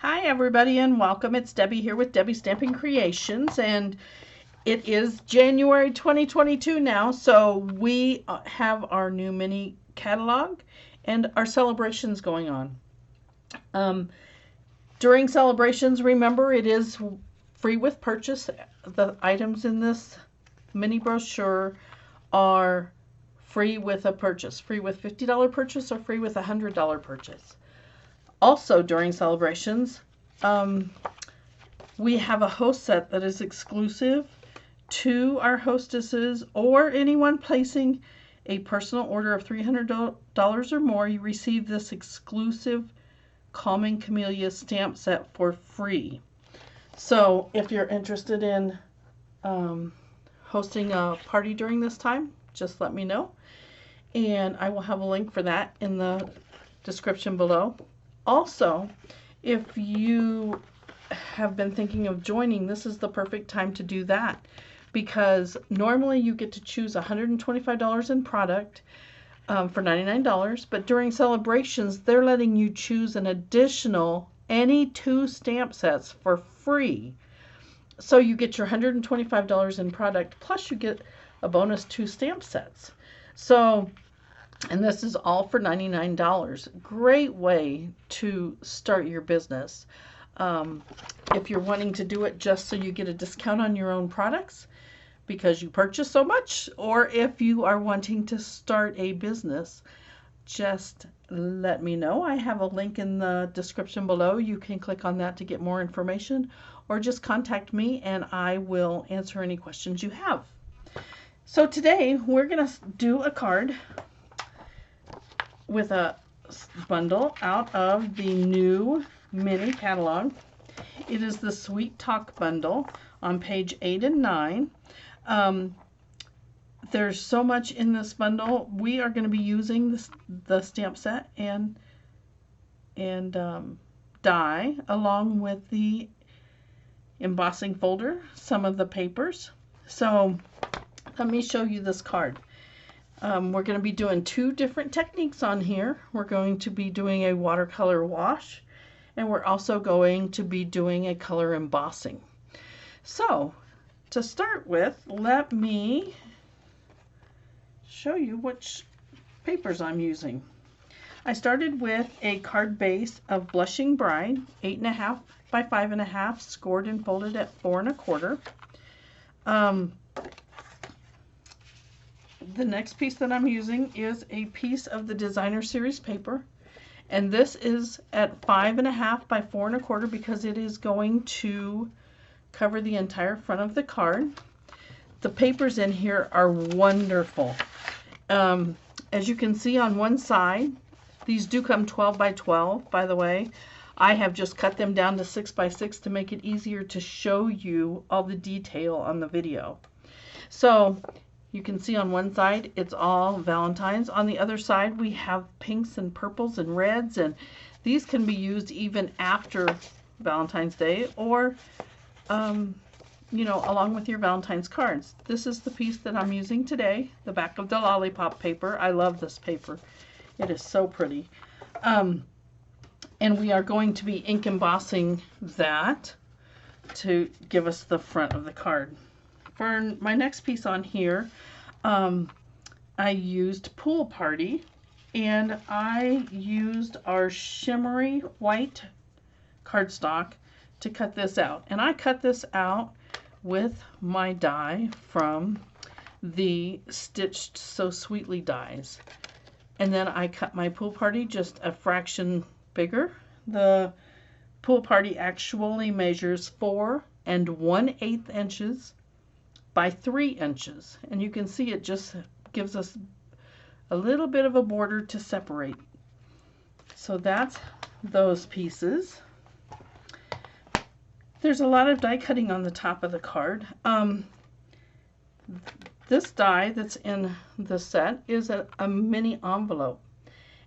Hi everybody and welcome. It's Debbie here with Debbie Stamping Creations, and it is January 2022 now, so we have our new mini catalog and our celebrations going on. During celebrations, remember, it is free with purchase. The items in this mini brochure are free with a purchase, free with $50 purchase or free with $100 purchase. Also, during celebrations, we have a host set that is exclusive to our hostesses or anyone placing a personal order of $300 or more. You receive this exclusive Calming Camellia stamp set for free. So if you're interested in hosting a party during this time, just let me know. And I will have a link for that in the description below. Also, if you have been thinking of joining, this is the perfect time to do that, because normally you get to choose $125 in product for $99, but during celebrations they're letting you choose an additional any 2 stamp sets for free. So you get your $125 in product plus you get a bonus 2 stamp sets. So, and this is all for $99. Great way to start your business. If you're wanting to do it just so you get a discount on your own products because you purchase so much, or if you are wanting to start a business, just let me know. I have a link in the description below. You can click on that to get more information, or just contact me and I will answer any questions you have. So today we're going to do a card with a bundle out of the new mini catalog. It is the Sweet Talk bundle on page 8 and 9. There's so much in this bundle. We are going to be using the stamp set and die along with the embossing folder, some of the papers. So let me show you this card. We're going to be doing 2 different techniques on here. We're going to be doing a watercolor wash, and we're also going to be doing a color embossing. So to start with, let me show you which papers I'm using. I started with a card base of Blushing Bride, 8.5 by 5.5, scored and folded at 4 1/4. The next piece that I'm using is a piece of the Designer Series paper, and this is at 5.5 by 4 1/4 because it is going to cover the entire front of the card. The papers in here are wonderful. As you can see on one side, these do come 12 by 12, by the way. I have just cut them down to 6 by 6 to make it easier to show you all the detail on the video. So you can see on one side it's all Valentines. On the other side we have pinks and purples and reds, and these can be used even after Valentine's Day or you know, along with your Valentine's cards. This is the piece that I'm using today, the back of the lollipop paper. I love this paper. It is so pretty. And we are going to be ink embossing that to give us the front of the card. For my next piece on here, I used Pool Party, and I used our shimmery white cardstock to cut this out. And I cut this out with my die from the Stitched So Sweetly dies. And then I cut my Pool Party just a fraction bigger. The Pool Party actually measures 4 1/8 inches by 3 inches, and you can see it just gives us a little bit of a border to separate. So that's those pieces. There's a lot of die cutting on the top of the card. This die that's in the set is a mini envelope,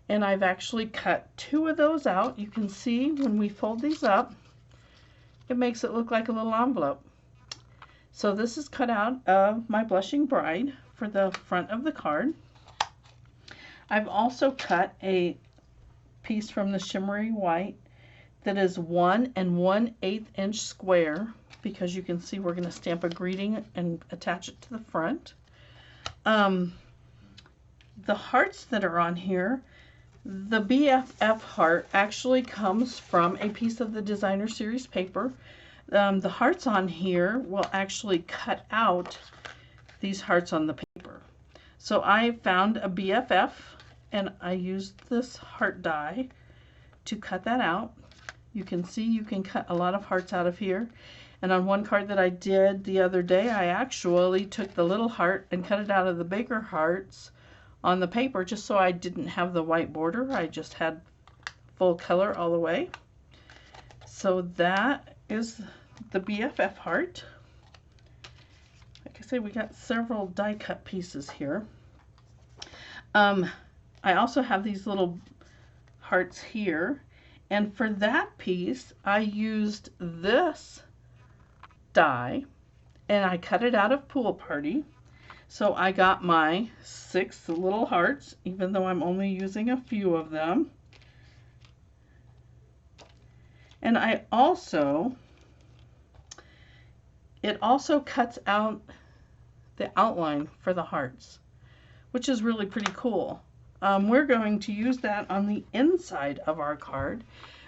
and I've actually cut 2 of those out. You can see when we fold these up, it makes it look like a little envelope. So this is cut out of my Blushing Bride for the front of the card. I've also cut a piece from the shimmery white that is 1 1/8 inch square, because you can see we're going to stamp a greeting and attach it to the front. The hearts that are on here, the BFF heart actually comes from a piece of the designer series paper. The hearts on here will actually cut out these hearts on the paper. So I found a BFF and I used this heart die to cut that out. You can see you can cut a lot of hearts out of here. And on one card that I did the other day, I actually took the little heart and cut it out of the bigger hearts on the paper, just so I didn't have the white border. I just had full color all the way. So that is the BFF heart. Like I say, we got several die cut pieces here. I also have these little hearts here, and for that piece I used this die and I cut it out of Pool Party. So I got my 6 little hearts, even though I'm only using a few of them. And it also cuts out the outline for the hearts, which is really pretty cool. We're going to use that on the inside of our card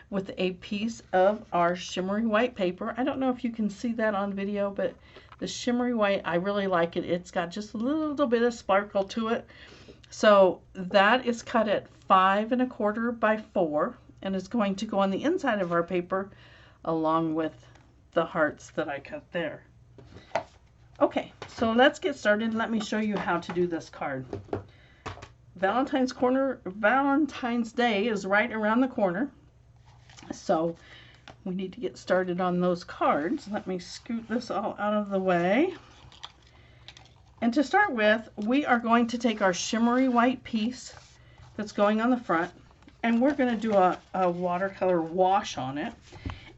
with a piece of our shimmery white paper. I don't know if you can see that on video, but the shimmery white, I really like it. It's got just a little bit of sparkle to it. So that is cut at 5 1/4 by 4 and is going to go on the inside of our paper along with the hearts that I cut there. Okay, so let's get started. Let me show you how to do this card. Valentine's Day is right around the corner, so we need to get started on those cards. Let me scoot this all out of the way. And to start with, we are going to take our shimmery white piece that's going on the front, and we're going to do a watercolor wash on it.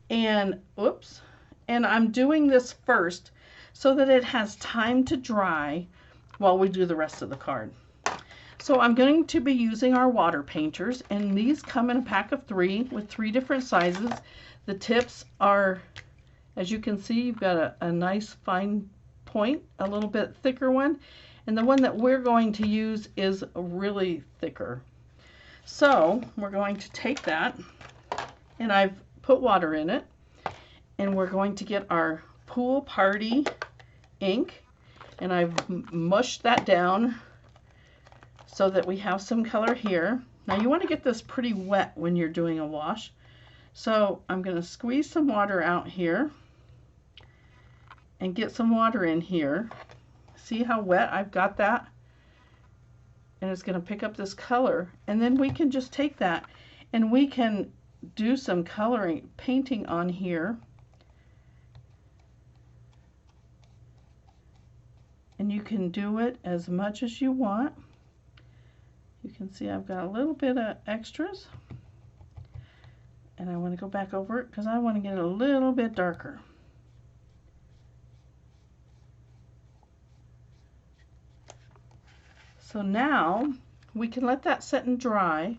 And oops, and I'm doing this first so that it has time to dry while we do the rest of the card. So I'm going to be using our water painters, and these come in a pack of 3 with 3 different sizes. The tips are, as you can see, you've got a nice fine point, a little bit thicker one, and the one that we're going to use is really thicker. So we're going to take that, and I've put water in it, and we're going to get our Pool Party ink, and I've mushed that down so that we have some color here. Now you want to get this pretty wet when you're doing a wash. So I'm going to squeeze some water out here and get some water in here. See how wet I've got that? And it's going to pick up this color. And then we can just take that and we can do some coloring, painting on here. And you can do it as much as you want. You can see I've got a little bit of extras, and I want to go back over it because I want to get it a little bit darker. So now we can let that set and dry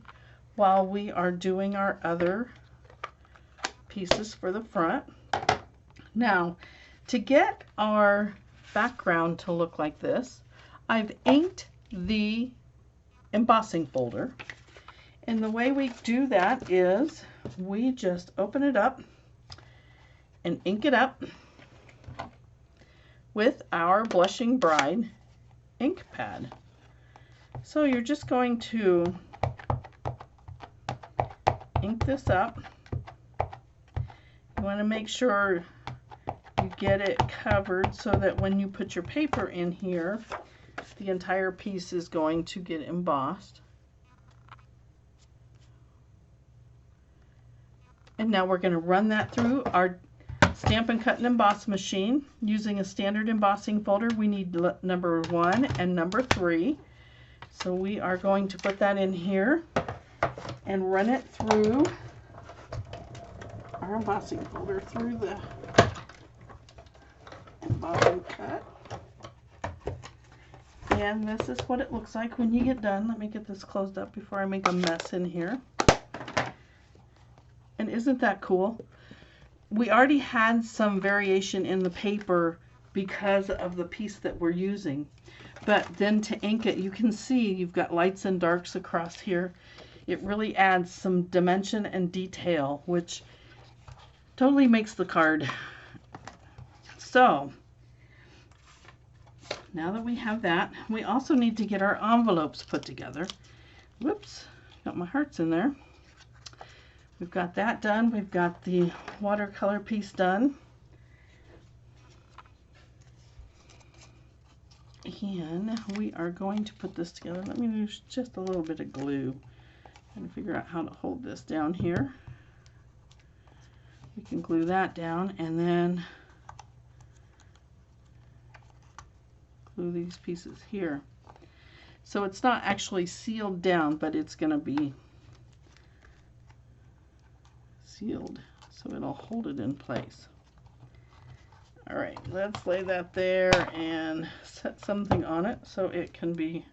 while we are doing our other pieces for the front. Now, to get our background to look like this, I've inked the embossing folder, and the way we do that is we just open it up and ink it up with our Blushing Bride ink pad. So you're just going to ink this up. You want to make sure you get it covered so that when you put your paper in here, the entire piece is going to get embossed. And now we're going to run that through our Stampin' Cut and Emboss machine using a standard embossing folder. We need number 1 and number 3. So we are going to put that in here and run it through our embossing folder, through the embossing cut. And this is what it looks like when you get done. Let me get this closed up before I make a mess in here. And isn't that cool? We already had some variation in the paper because of the piece that we're using. But then to ink it, you can see you've got lights and darks across here. It really adds some dimension and detail, which totally makes the card. So now that we have that, we also need to get our envelopes put together. Whoops, got my hearts in there. We've got that done. We've got the watercolor piece done. And we are going to put this together. Let me use just a little bit of glue and figure out how to hold this down here. We can glue that down and then glue these pieces here. So it's not actually sealed down, but it's going to be sealed, so it'll hold it in place. All right, let's lay that there and set something on it so it can be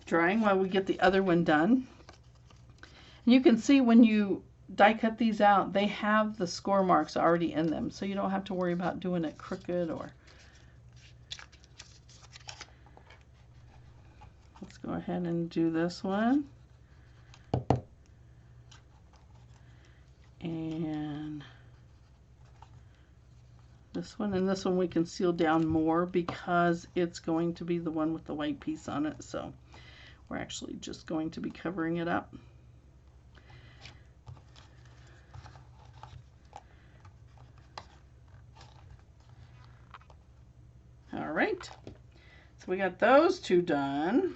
drying while we get the other one done. And you can see when you die cut these out, they have the score marks already in them, so you don't have to worry about doing it crooked or. Let's go ahead and do this one. And this one, and this one we can seal down more because it's going to be the one with the white piece on it, so we're actually just going to be covering it up. All right, so we got those two done.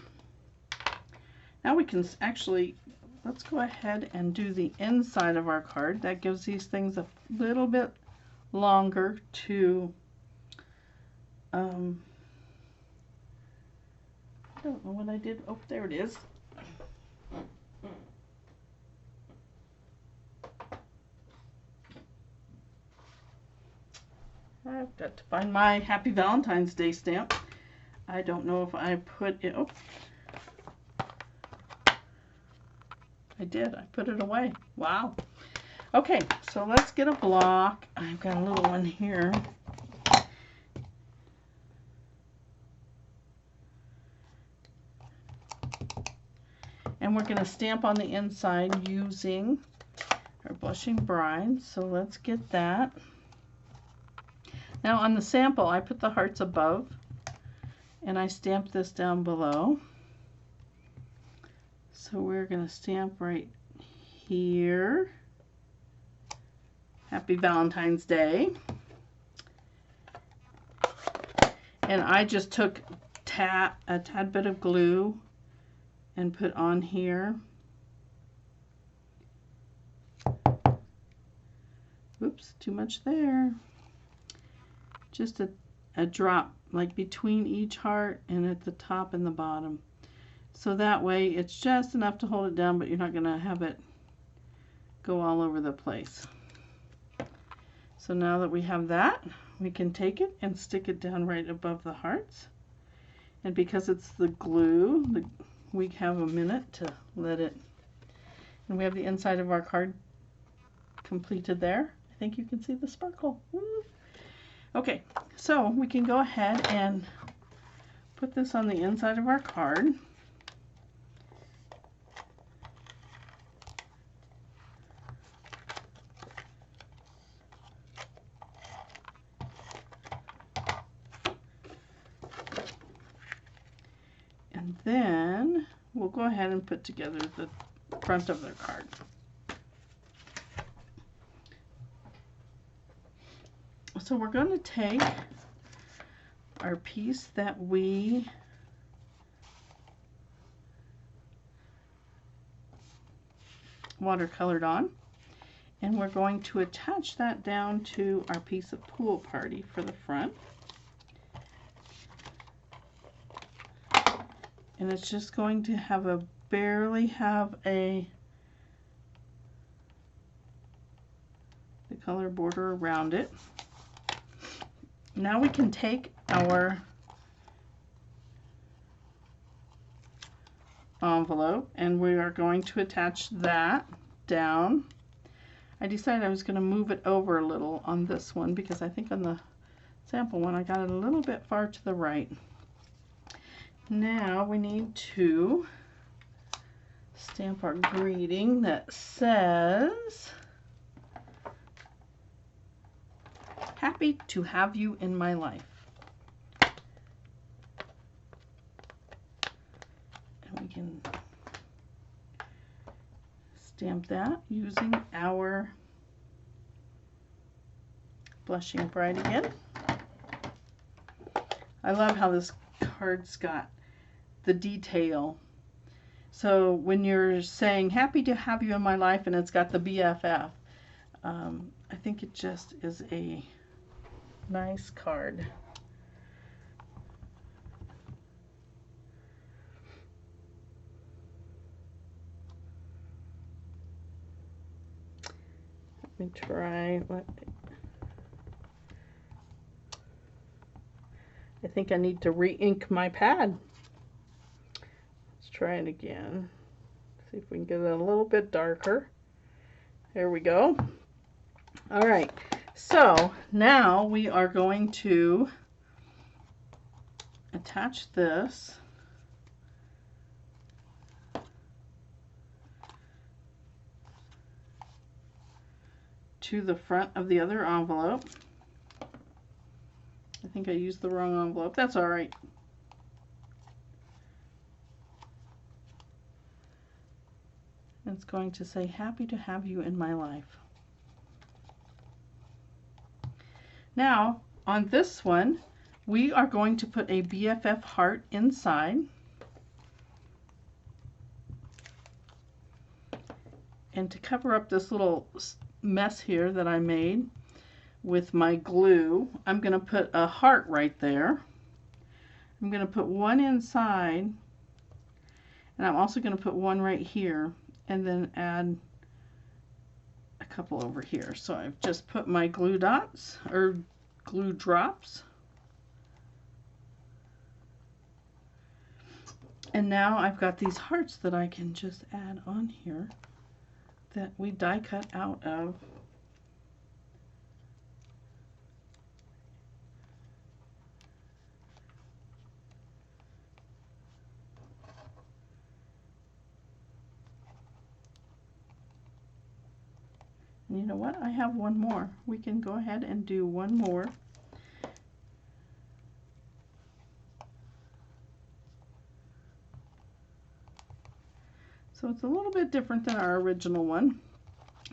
Now we can actually, let's go ahead and do the inside of our card. That gives these things a little bit longer to, I don't know what I did. Oh, there it is. I've got to find my Happy Valentine's Day stamp. I don't know if I put it, oh, I did. I put it away. Wow. Okay, so let's get a block. I've got a little one here. And we're going to stamp on the inside using our Blushing Bride. So let's get that. Now on the sample, I put the hearts above and I stamped this down below. So we're going to stamp right here. Happy Valentine's Day. And I just took a tad bit of glue and put on here. Oops, too much there. Just a drop, like between each heart and at the top and the bottom. So that way it's just enough to hold it down, but you're not going to have it go all over the place. So now that we have that, we can take it and stick it down right above the hearts. And because it's the glue, we have a minute to let it, and we have the inside of our card completed there. I think you can see the sparkle. Woo. Okay, so we can go ahead and put this on the inside of our card. And then we'll go ahead and put together the front of their card. So we're going to take our piece that we watercolored on, and we're going to attach that down to our piece of Pool Party for the front. And it's just going to have barely have the color border around it. Now we can take our envelope and we are going to attach that down. I decided I was going to move it over a little on this one because I think on the sample one I got it a little bit far to the right. Now we need to stamp our greeting that says, "Happy to have you in my life." And we can stamp that using our Blushing Bride again. I love how this card's got the detail. So when you're saying happy to have you in my life and it's got the BFF, I think it just is a nice card. Let me try. I think I need to re-ink my pad. Let's try it again. See if we can get it a little bit darker. There we go. All right, so now we are going to attach this to the front of the other envelope. I think I used the wrong envelope. That's all right. It's going to say, "Happy to have you in my life." Now, on this one, we are going to put a BFF heart inside. And to cover up this little mess here that I made with my glue, I'm going to put a heart right there. I'm going to put one inside, and I'm also going to put one right here, and then add a couple over here. So I've just put my glue dots, or glue drops. And now I've got these hearts that I can just add on here that we die cut out of and you know what? I have one more. We can go ahead and do one more. So it's a little bit different than our original one.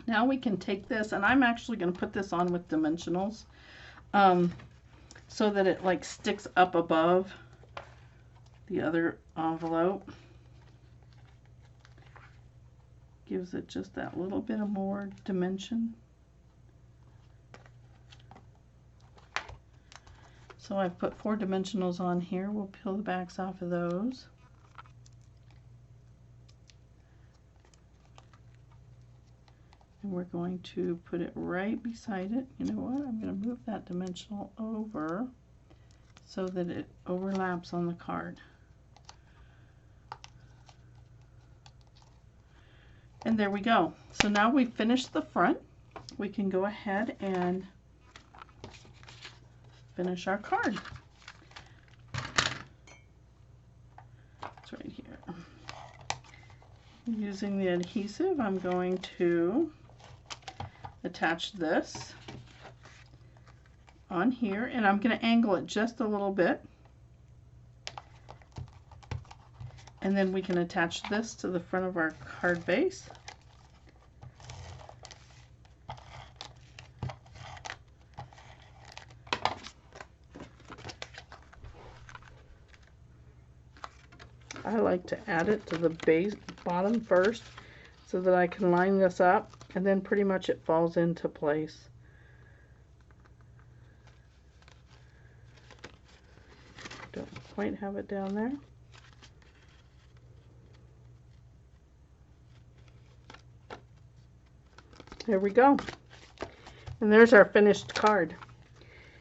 Now we can take this, and I'm actually going to put this on with dimensionals so that it like sticks up above the other envelope. Gives it just that little bit of more dimension. So I've put 4 dimensionals on here. We'll peel the backs off of those. And we're going to put it right beside it. You know what? I'm going to move that dimensional over so that it overlaps on the card. And there we go. So now we've finished the front. We can go ahead and finish our card. It's right here. Using the adhesive, I'm going to attach this on here, and I'm going to angle it just a little bit. And then we can attach this to the front of our card base. I like to add it to the base bottom first so that I can line this up, and then pretty much it falls into place. Don't quite have it down there. There we go. And there's our finished card.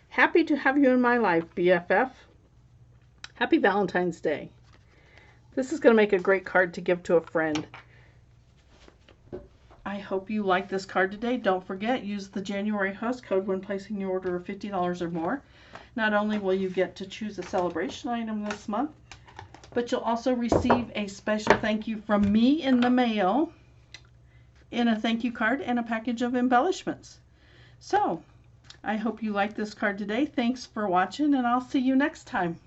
Happy to have you in my life, BFF. Happy Valentine's Day. This is going to make a great card to give to a friend. I hope you like this card today. Don't forget, use the January host code when placing your order of $50 or more. Not only will you get to choose a celebration item this month, but you'll also receive a special thank you from me in the mail in a thank you card and a package of embellishments. So, I hope you like this card today. Thanks for watching, and I'll see you next time.